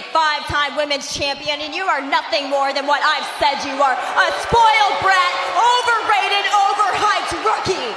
a 5-time women's champion, and you are nothing more than what I've said you are, a spoiled brat, overrated, overhyped rookie.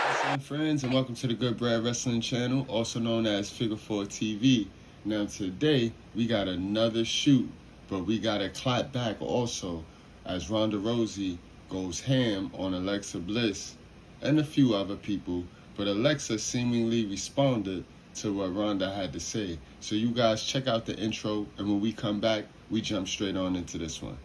Wrestling friends, and welcome to the Goodbread Wrestling channel, also known as Figure 4 TV. Now today, we got another shoot, but we got a clap back also, as Ronda Rousey goes ham on Alexa Bliss and a few other people, but Alexa seemingly responded to what Ronda had to say. So you guys check out the intro, and when we come back, we jump straight on into this one.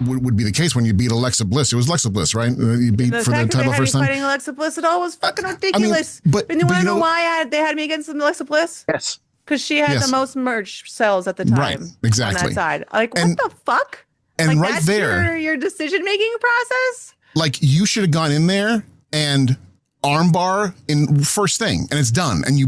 Would be the case when you beat Alexa Bliss. It was Alexa Bliss, right? You beat for the title first time. Fighting Alexa Bliss at all was fucking ridiculous. You want to know why they had me against Alexa Bliss? Yes. Because she had the most merch sales at the time. Right, exactly. On that side. Like, what the fuck? And like, right that's there. Your decision-making process? Like, you should have gone in there and armbar in first thing, and it's done. And you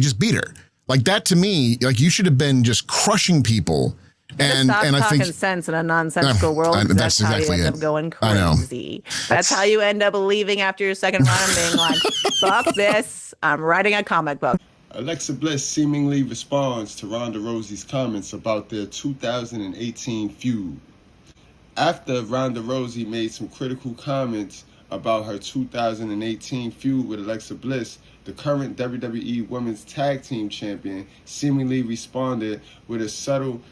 just beat her. Like, that to me, like, you should have been just crushing people. And I think sense in a nonsensical world. That's exactly how you end up going crazy. That's how you end up leaving after your second run and being like, fuck this, I'm writing a comic book. Alexa Bliss seemingly responds to Ronda Rousey's comments about their 2018 feud. After Ronda Rousey made some critical comments about her 2018 feud with Alexa Bliss, the current WWE Women's Tag Team Champion seemingly responded with a subtle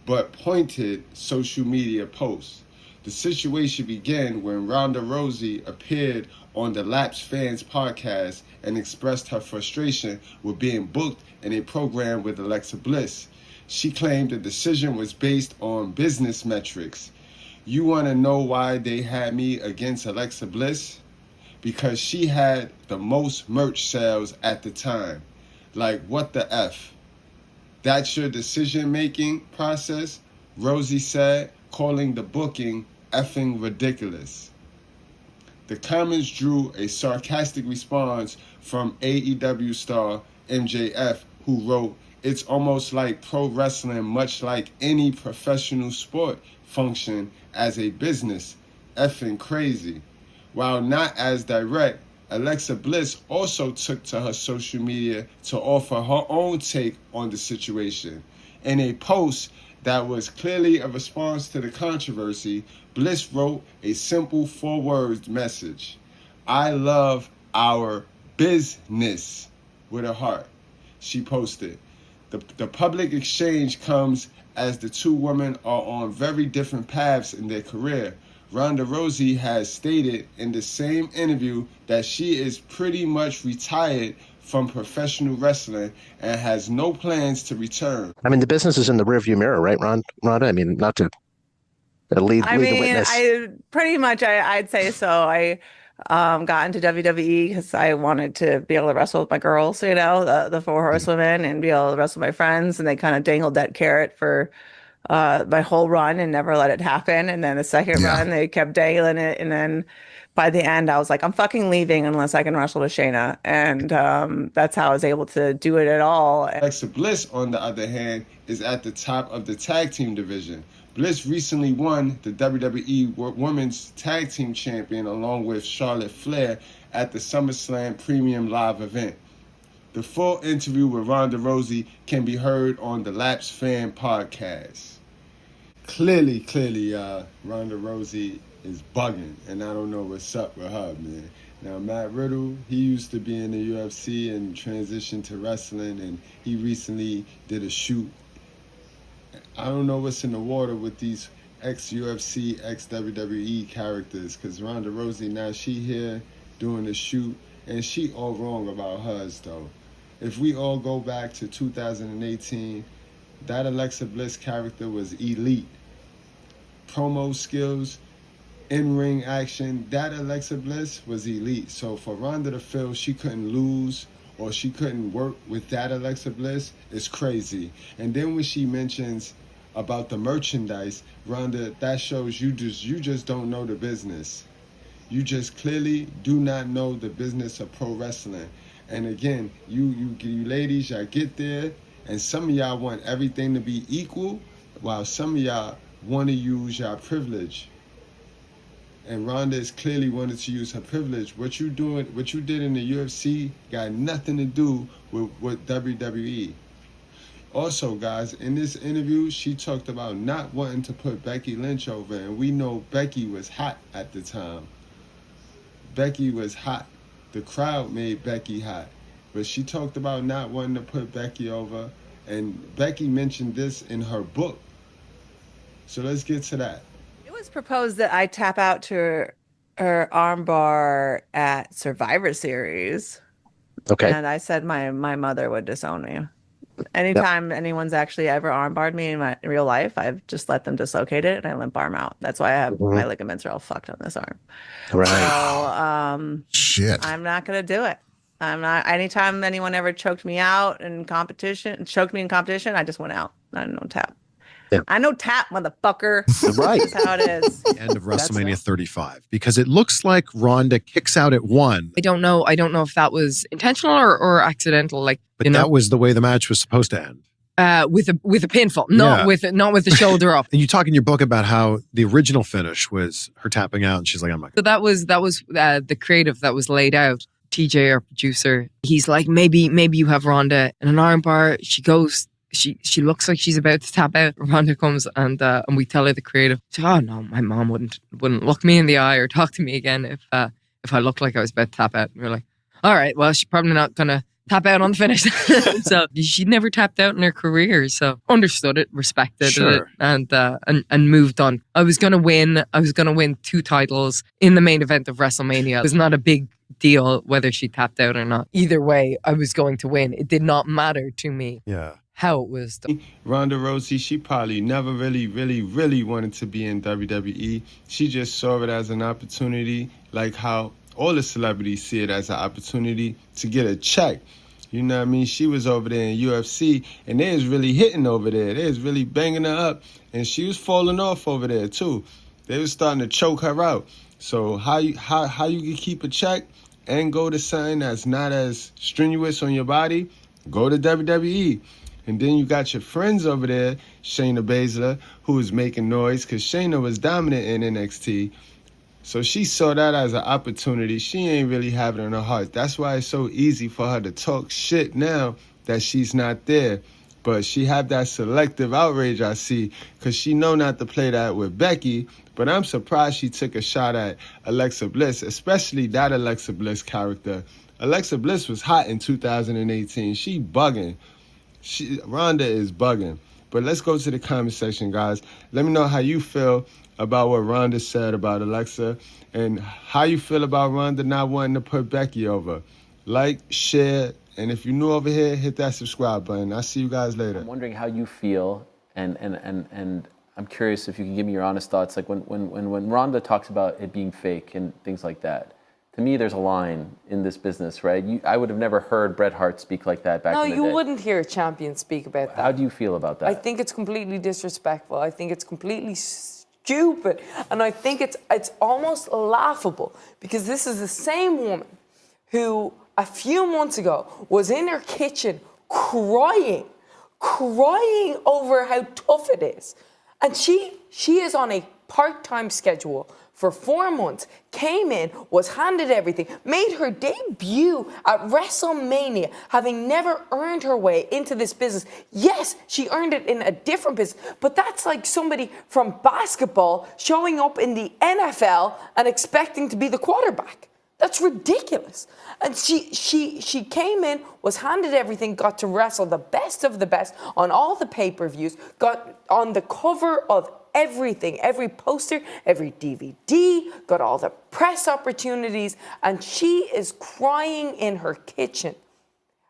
but pointed social media post. The situation began when Ronda Rousey appeared on the Laps Fans podcast and expressed her frustration with being booked in a program with Alexa Bliss. She claimed the decision was based on business metrics. You want to know why they had me against Alexa Bliss? Because she had the most merch sales at the time. Like, what the F? That's your decision-making process? Rousey said, calling the booking effing ridiculous. The comments drew a sarcastic response from AEW star MJF, who wrote, "It's almost like pro wrestling, much like any professional sport, function as a business. Effing crazy." While not as direct, Alexa Bliss also took to her social media to offer her own take on the situation. In a post that was clearly a response to the controversy, Bliss wrote a simple 4-word message: "I love our business," with a heart. She posted. The public exchange comes as the two women are on very different paths in their career. Ronda Rousey has stated in the same interview that she is pretty much retired from professional wrestling and has no plans to return. I mean, the business is in the rearview mirror, right, Ronda? I mean, not to lead the witness. I'd say so. I got into WWE because I wanted to be able to wrestle with my girls, the 4 horsewomen, and be able to wrestle with my friends. And they kind of dangled that carrot for my whole run and never let it happen. And then the second run, they kept dangling it. And then by the end, I was like, I'm fucking leaving unless I can wrestle with Shayna. And that's how I was able to do it at all. Alexa Bliss, on the other hand, is at the top of the tag team division. Bliss recently won the WWE Women's Tag Team Champion along with Charlotte Flair at the SummerSlam Premium Live event. The full interview with Ronda Rousey can be heard on the Laps Fan podcast. Clearly, Ronda Rousey is bugging, and I don't know what's up with her, man. Now, Matt Riddle, he used to be in the UFC and transitioned to wrestling, and he recently did a shoot. I don't know what's in the water with these ex-UFC, ex-WWE characters, because Ronda Rousey, now she here doing a shoot, and she all wrong about hers, though. If we all go back to 2018, that Alexa Bliss character was elite. Promo skills, in-ring action, that Alexa Bliss was elite. So for Ronda to feel she couldn't lose or she couldn't work with that Alexa Bliss is crazy. And then when she mentions about the merchandise, Ronda, that shows you just don't know the business. You just clearly do not know the business of pro wrestling. And again, you ladies, y'all get there, and some of y'all want everything to be equal, while some of y'all want to use y'all privilege. And Ronda is clearly wanted to use her privilege. What you did in the UFC got nothing to do with WWE. Also, guys, in this interview, she talked about not wanting to put Becky Lynch over, and we know Becky was hot at the time. Becky was hot. The crowd made Becky hot. But she talked about not wanting to put Becky over, and Becky mentioned this in her book. So let's get to that. It was proposed that I tap out to her armbar at Survivor Series. Okay. And I said my mother would disown me. Yep. Anytime anyone's actually ever armbarred me in real life, I've just let them dislocate it and I limp arm out. That's why I have my ligaments are all fucked on this arm. Right. So Shit. I'm not gonna do it. I'm not. Anytime anyone ever choked me in competition, I just went out. I no tap. Yeah. I know tap, motherfucker. Right. That's how it is. End of WrestleMania 35, because it looks like Ronda kicks out at 1. I don't know if that was intentional or accidental. Like, But that was the way the match was supposed to end. with a pinfall, not with the shoulder up. And you talk in your book about how the original finish was her tapping out, and she's like, "I'm not." So that was the creative that was laid out. TJ, our producer, he's like, maybe you have Ronda in an armbar. She goes. She looks like she's about to tap out. Ronda comes and we tell her the creative. She said, "Oh no, my mom wouldn't look me in the eye or talk to me again if I looked like I was about to tap out." And we're like, "All right, well, she's probably not gonna tap out on the finish." So she never tapped out in her career. So understood it, respected it, and moved on. I was gonna win 2 titles in the main event of WrestleMania. It was not a big deal whether she tapped out or not. Either way, I was going to win. It did not matter to me. Yeah. How it was done. Ronda Rousey, she probably never really wanted to be in WWE. She just saw it as an opportunity, like how all the celebrities see it as an opportunity to get a check. You know what I mean? She was over there in UFC, and they was really hitting over there. They was really banging her up, and she was falling off over there too. They was starting to choke her out. So how you can keep a check and go to something that's not as strenuous on your body? Go to WWE. And then you got your friends over there, Shayna Baszler, who was making noise because Shayna was dominant in NXT. So she saw that as an opportunity. She ain't really have it in her heart. That's why it's so easy for her to talk shit now that she's not there. But she have that selective outrage, I see, because she know not to play that with Becky. But I'm surprised she took a shot at Alexa Bliss, especially that Alexa Bliss character. Alexa Bliss was hot in 2018. She bugging. Ronda is bugging. But let's go to the comment section, guys. Let me know how you feel about what Ronda said about Alexa and how you feel about Ronda not wanting to put Becky over. Like, share, and if you're new over here, hit that subscribe button. I'll see you guys later. I'm wondering how you feel, and I'm curious if you can give me your honest thoughts. Like when Ronda talks about it being fake and things like that, to me, there's a line in this business, right? I would have never heard Bret Hart speak like that back in the day. No, you wouldn't hear a champion speak about that. How do you feel about that? I think it's completely disrespectful. I think it's completely stupid. And I think it's almost laughable because this is the same woman who a few months ago was in her kitchen crying over how tough it is. And she is on a part-time schedule for 4 months, came in, was handed everything, made her debut at WrestleMania, having never earned her way into this business. Yes, she earned it in a different business, but that's like somebody from basketball showing up in the NFL and expecting to be the quarterback. That's ridiculous. And she came in, was handed everything, got to wrestle the best of the best on all the pay-per-views, got on the cover of everything, every poster, every DVD, got all the press opportunities, and she is crying in her kitchen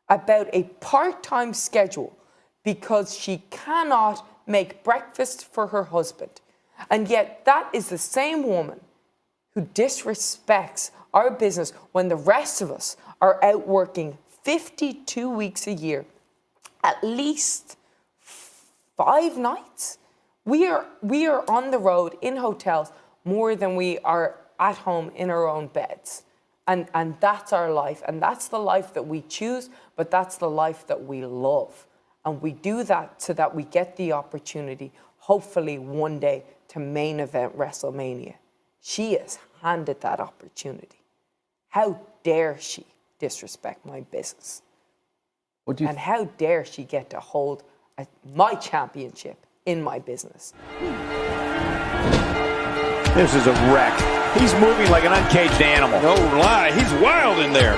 about a part-time schedule because she cannot make breakfast for her husband. And yet that is the same woman who disrespects our business when the rest of us are out working 52 weeks a year, at least 5 nights. We are on the road in hotels more than we are at home in our own beds. And that's our life. And that's the life that we choose, but that's the life that we love. And we do that so that we get the opportunity, hopefully one day, to main event WrestleMania. She is handed that opportunity. How dare she disrespect my business? And how dare she get to hold my championship in my business? This is a wreck. He's moving like an uncaged animal. No lie, he's wild in there.